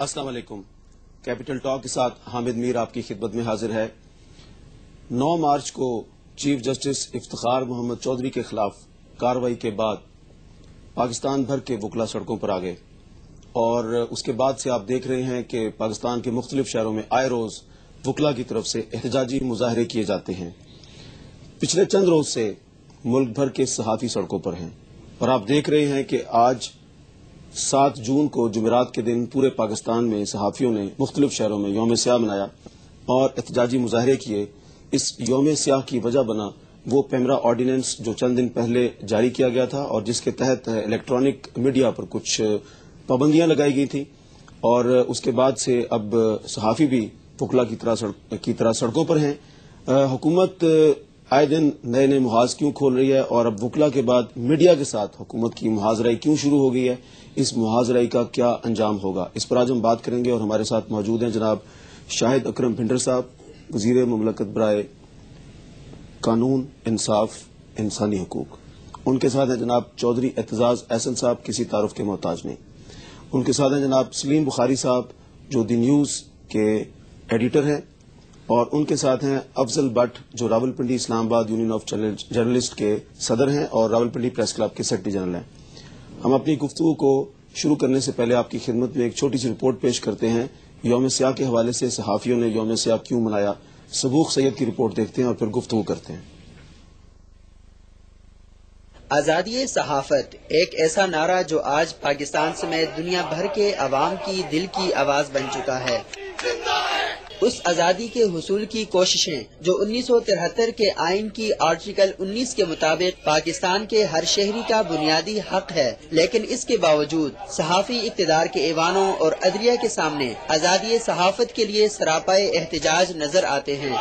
अस्सलाम वालेकुम। Capital talk के साथ हामिद मीर आपकी खिदमत में हाजिर है। 9 मार्च को चीफ जस्टिस इफ्तिखार मोहम्मद चौधरी के खिलाफ कार्रवाई के बाद पाकिस्तान भर के वकला सड़कों पर आ गए और उसके बाद से आप देख रहे हैं कि पाकिस्तान के मुख्तलिफ शहरों में आए रोज वकला की तरफ से एहतजाजी मुजाहरे किए जाते हैं। पिछले चंद रोज से मुल्क भर के सहाफी सड़कों पर हैं और आप देख रहे हैं कि आज 7 जून को जुमेरात के दिन पूरे पाकिस्तान में सहाफियों ने मुख्तलिफ शहरों में यौम स्याह मनाया और एहतजाजी मुजाहरे किए। इस यौम स्याह की वजह बना वो पेमरा ऑर्डिनेंस जो चंद दिन पहले जारी किया गया था और जिसके तहत इलेक्ट्रॉनिक मीडिया पर कुछ पाबंदियां लगाई गई थी और उसके बाद से अब सहाफी भी वकला की तरह सड़कों पर हैं। हुकूमत आए दिन नए नए मुहाज क्यों खोल रही है और अब वकला के बाद मीडिया के साथ हुकूमत की मुहाजराई क्यों शुरू हो गई है, इस मुहाजराई का क्या अंजाम होगा, इस पर आज हम बात करेंगे। और हमारे साथ मौजूद हैं जनाब शाहिद अकरम भिंडर साहब, वजीर मुमलकत बराए कानून, इंसाफ, इंसानी हकूक। उनके साथ हैं जनाब चौधरी एतजाज एहसन साहब, किसी तारुफ के मोहताज नहीं। उनके साथ हैं जनाब सलीम बुखारी साहब जो दी न्यूज के एडिटर हैं और उनके साथ हैं अफजल भट्ट जो Rawalpindi Islamabad union of journalist के सदर हैं और रावलपिंडी प्रेस क्लब के सेक्रेटरी जनरल हैं। हम अपनी गुफ्तगू को शुरू करने से पहले आपकी खिदमत में एक छोटी सी रिपोर्ट पेश करते हैं। यौम स्याह के हवाले से सहाफियों ने यौम स्याह क्यों मनाया, सबूक सैयद की रिपोर्ट देखते हैं और फिर गुफ्तगू करते हैं। आजादी सहाफत एक ऐसा नारा जो आज पाकिस्तान समेत दुनिया भर के अवाम की दिल की आवाज बन चुका है। उस आजादी के हुसूल की कोशिशें जो 1973 के आइन की आर्टिकल 19 के मुताबिक पाकिस्तान के हर शहरी का बुनियादी हक है, लेकिन इसके बावजूद सहाफी इक्तदार के ऐवानों और अदलिया के सामने आजादी सहाफत के लिए सरापाए एहतजाज नजर आते हैं।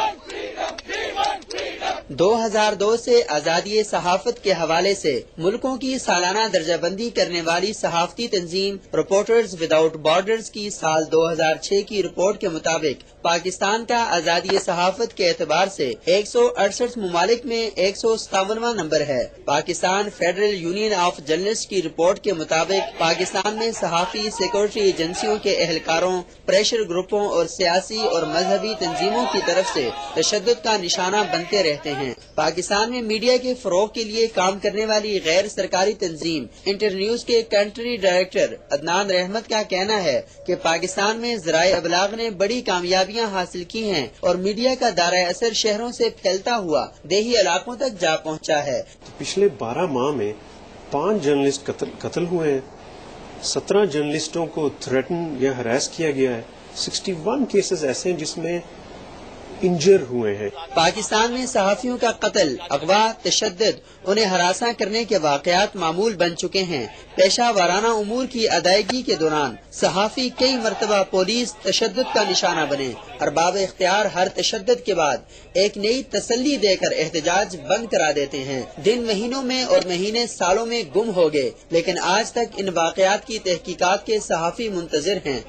2002 से आजादी सहाफत के हवाले से मुल्कों की सालाना दर्जाबंदी करने वाली सहाफती तंजीम रिपोर्टर्स विदाउट बॉर्डर्स की साल 2006 की रिपोर्ट के मुताबिक पाकिस्तान का आजादी सहाफत के एतबार से 168 ममालिक में 157वां नंबर है। Pakistan federal union of journalist की रिपोर्ट के मुताबिक पाकिस्तान में सहाफी सिक्योरिटी एजेंसियों के एहलकारों, प्रेशर ग्रुपों और सियासी और मजहबी तंजीमों की तरफ से तशद्दुद का निशाना बनते रहते हैं। पाकिस्तान में मीडिया के फरोग के लिए काम करने वाली गैर सरकारी तंजीम इंटरन्यूज के कंट्री डायरेक्टर अदनान रहमत का कहना है कि पाकिस्तान में ज़राए अबलाग ने बड़ी कामयाबियां हासिल की हैं और मीडिया का दायरा असर शहरों से फैलता हुआ देही इलाकों तक जा पहुंचा है। पिछले 12 माह में 5 जर्नलिस्ट कत्ल हुए हैं, 17 जर्नलिस्टों को थ्रेटन या हरास किया गया है, 61 केसेस ऐसे हैं जिसमें इंजर हुए हैं। पाकिस्तान में सहाफियों का कत्ल, अगवा, तशद्दुद, उन्हें हरासा करने के वाकयात मामूल बन चुके हैं। पेशा वाराना उमूर की अदायगी के दौरान सहाफी कई मरतबा पुलिस तशद्दुद का निशाना बने। अरबाब इख्तियार हर तशद्दुद के बाद एक नई तसल्ली देकर एहतजाज बंद करा देते हैं। दिन महीनों में और महीने सालों में गुम हो गए, लेकिन आज तक इन वाकयात की तहकीकात के सहाफी मुंतजिर हैं।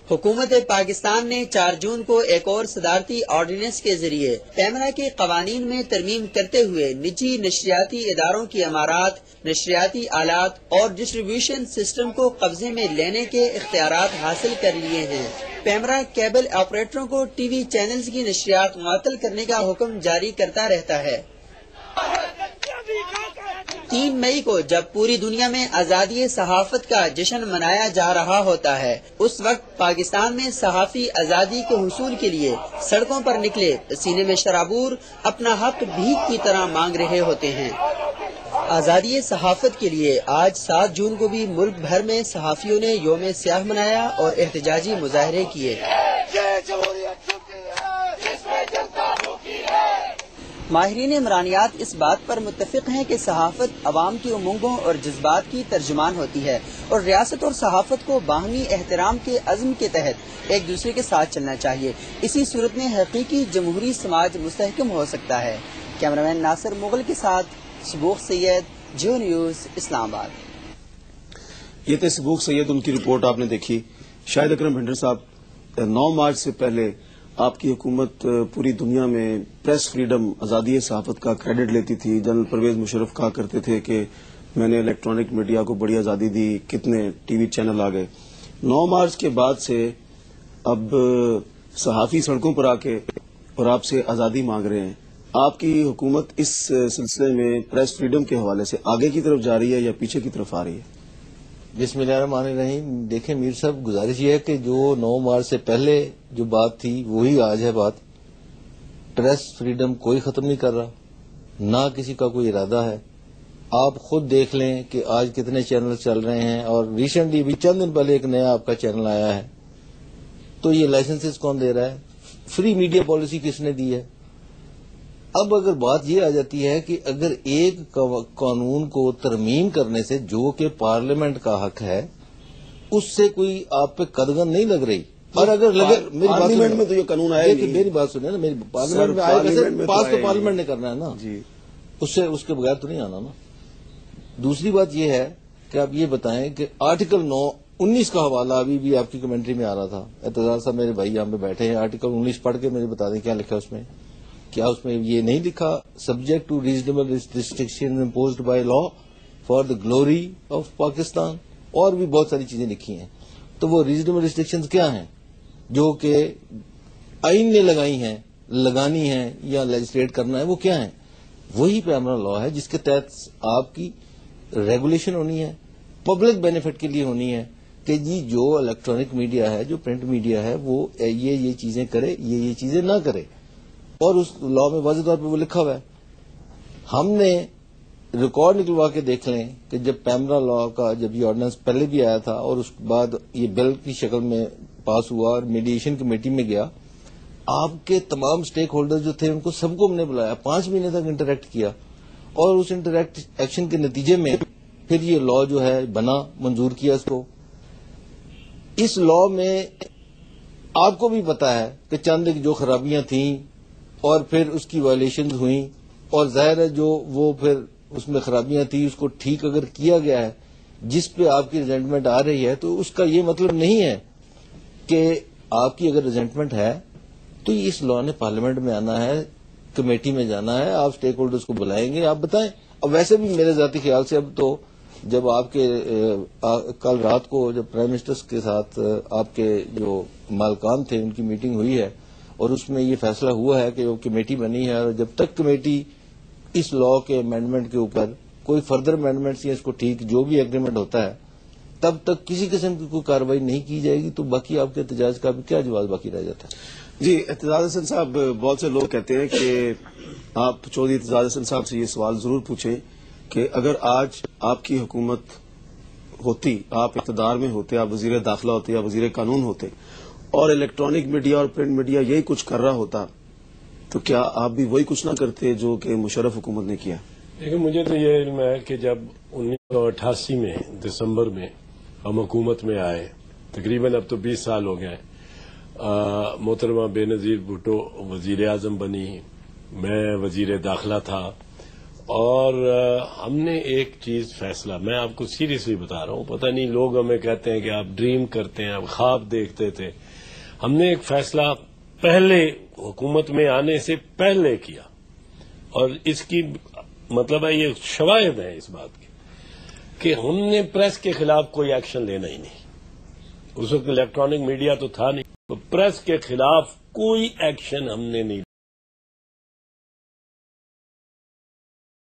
हुकूमत पाकिस्तान ने 4 जून को एक और सदारती ऑर्डिनेंस के जरिए पेमरा के कवानीन में तरमीम करते हुए निजी नशरियाती इदारों की इमारत, नशरियाती आलात और डिस्ट्रीब्यूशन सिस्टम को कब्जे में लेने के इख्तियारात हासिल कर लिए हैं। पेमरा केबल ऑपरेटरों को टीवी चैनल्स की नशरियात मुअत्तल करने का हुक्म जारी करता रहता है। 3 मई को जब पूरी दुनिया में आजादी सहाफत का जश्न मनाया जा रहा होता है, उस वक्त पाकिस्तान में सहाफी आजादी के हुसूल के लिए सड़कों पर निकले सीने में शराबूर अपना हक भीख की तरह मांग रहे होते हैं। आजादी सहाफत के लिए आज 7 जून को भी मुल्क भर में सहाफियों ने यौम स्याह मनाया और एहतजाजी मुजाहरे किए। माहिरीन इमरानियात इस बात पर मुत्तफिक हैं कि सहाफत अवाम की उमंगों और जज्बात की तर्जुमान होती है और रियासत और सहाफत को बाहमी एहतराम के अज़्म के तहत एक दूसरे के साथ चलना चाहिए। इसी सूरत में हकीकी जमहूरी समाज मुस्तहकम हो सकता है। कैमरामैन नासिर मुगल के साथ सबूक सैयद, जियो न्यूज, इस्लामाबाद। ये थे सबूक सैयद, उनकी रिपोर्ट आपने देखी। शाहिद अकरम भिंडर साहब, 9 मार्च से पहले आपकी हुकूमत पूरी दुनिया में प्रेस फ्रीडम, आजादी सहाफत का क्रेडिट लेती थी। जनरल परवेज मुशर्रफ कहा करते थे कि मैंने इलेक्ट्रॉनिक मीडिया को बड़ी आजादी दी, कितने टीवी चैनल आ गए। 9 مارچ کے بعد سے اب صحافی سڑکوں پر آ کے اور آپ سے آزادی مانگ رہے ہیں. آپ کی حکومت اس سلسلے میں پریس فریڈم کے حوالے سے آگے کی طرف جا رہی ہے یا پیچھے کی طرف آ رہی ہے؟ بسم اللہ الرحمن الرحیم. دیکھیں میر صاحب، گزارش یہ ہے کہ جو 9 مارچ سے پہلے جو بات تھی وہی آج ہے بات. پریس فریڈم کوئی ختم نہیں کر رہا، نہ کسی کا کوئی ارادہ ہے. آپ خود دیکھ لیں کہ آج کتنے چینل چل رہے ہیں، اور ریسنٹلی بھی چند دن پہلے ایک نیا آپ کا چینل آیا ہے. تو یہ لائسنسز کون دے رہا ہے؟ فری میڈیا پالیسی کس نے دی ہے؟ اب اگر بات یہ آ جاتی ہے کہ اگر ایک قانون کو ترمیم کرنے سے، جو کہ پارلیمنٹ کا حق ہے، اس سے کوئی آپ پہ قدغن نہیں لگ رہی، اور اگر لگے، پارلیمنٹ میں تو یہ قانون آیا نہیں. میری بات سنیں نا، میری پارلیمنٹ میں آئے کیسے؟ پاس تو پارلیمنٹ نے کرنا ہے نا، جی، اس کے بغیر تو نہیں آنا نا. دوسری بات یہ ہے کہ آپ یہ بتائیں کہ آرٹیکل 19 کا حوالہ ابھی بھی آپ کی کمنٹری میں آ رہا تھا. اعتزاز صاحب میرے بھائی یہاں پہ بیٹھے ہیں، آرٹیکل 19 پڑھ کے مجھے بتا دیں کیا لکھا اس میں. کیا اس میں یہ نہیں لکھا subject to reasonable restriction imposed by law for the glory of Pakistan? اور بھی بہت ساری چیزیں لکھی ہیں. تو وہ ریزنیبل ریسٹرکشنز کیا ہیں جو کہ آئین نے لگائی ہیں، لگانی ہیں یا لیجسلیٹ کرنا ہے؟ وہ کیا ہیں؟ وہی پیمرا لا ہے جس کے تحت آپ کی ریگولیشن ہونی ہے، پبلک بینیفٹ کے لیے ہونی ہے کہ جی جو الیکٹرانک میڈیا ہے، جو پرنٹ میڈیا ہے، وہ یہ چیزیں کرے، یہ چیزیں نہ کرے. اور اس لا میں واضح طور پہ وہ لکھا ہوا ہے. ہم نے ریکارڈ نکلوا کے دیکھ لیں کہ جب پیمرا لا کا جب یہ آرڈیننس پہلے بھی آیا تھا اور اس کے بعد یہ بل کی شکل میں پاس ہوا اور میڈیشن کمیٹی میں گیا، آپ کے تمام سٹیک ہولڈر جو تھے ان کو سب کو ہم نے بلایا، 5 مہینے تک انٹریکٹ کیا، اور اس انٹریکٹ ایکشن کے نتیجے میں پھر یہ لا جو ہے بنا، منظور کیا اس کو. اس لا میں آپ کو بھی پتا ہے کہ چند جو خرابیاں تھیں اور پھر اس کی وائلیشنز ہوئیں، اور ظاہر ہے جو وہ پھر اس میں خرابیاں تھیں اس کو ٹھیک اگر کیا گیا ہے، جس پہ آپ کی ریزنٹمنٹ آ رہی ہے، تو اس کا یہ مطلب نہیں ہے کہ آپ کی اگر ریزنٹمنٹ ہے تو اس لا نے پارلیمنٹ میں آنا ہے، کمیٹی میں جانا ہے، آپ سٹیک ہولڈرز کو بلائیں گے، آپ بتائیں. اب ویسے بھی میرے ذاتی خیال سے اب تو جب آپ کے کل رات کو جب پرائم منسٹر کے ساتھ آپ کے جو مالکان تھے ان کی میٹنگ ہوئی ہے اور اس میں یہ فیصلہ ہوا ہے کہ وہ کمیٹی بنی ہے، اور جب تک کمیٹی اس لا کے امینڈمنٹ کے اوپر کوئی فردر امینڈمنٹس یا اس کو ٹھیک جو بھی ایگریمنٹ ہوتا ہے تب تک کسی قسم کی کوئی کارروائی نہیں کی جائے گی. تو باقی آپ کے احتجاج کا بھی کیا جواز باقی رہ جاتا ہے؟ جی، اعتزاز حسن صاحب، بہت سے لوگ کہتے ہیں کہ آپ چودھری اعتزاز حسن صاحب سے یہ سوال ضرور پوچھیں کہ اگر آج آپ کی حکومت ہوتی، آپ اقتدار میں ہوتے، آپ وزیر داخلہ ہوتے یا وزیر قانون ہوتے، اور الیکٹرانک میڈیا اور پرنٹ میڈیا یہی کچھ کر رہا ہوتا، تو کیا آپ بھی وہی کچھ نہ کرتے جو کہ مشرف حکومت نے کیا؟ لیکن مجھے تو یہ علم ہے کہ جب 1988 میں دسمبر میں ہم حکومت میں آئے، تقریباً اب تو 20 سال ہو گئے، محترمہ بے نظیر بھٹو وزیر اعظم بنی، میں وزیر داخلہ تھا، اور ہم نے ایک چیز فیصلہ، میں آپ کو سیریسلی بتا رہا ہوں، پتہ نہیں لوگ ہمیں کہتے ہیں کہ آپ ڈریم کرتے ہیں، آپ خواب دیکھتے تھے. ہم نے ایک فیصلہ پہلے حکومت میں آنے سے پہلے کیا، اور اس کی مطلب ہے یہ شواہد ہیں اس بات کی کہ ہم نے پریس کے خلاف کوئی ایکشن لینا ہی نہیں. اس وقت الیکٹرانک میڈیا تو تھا نہیں، تو پریس کے خلاف کوئی ایکشن ہم نے نہیں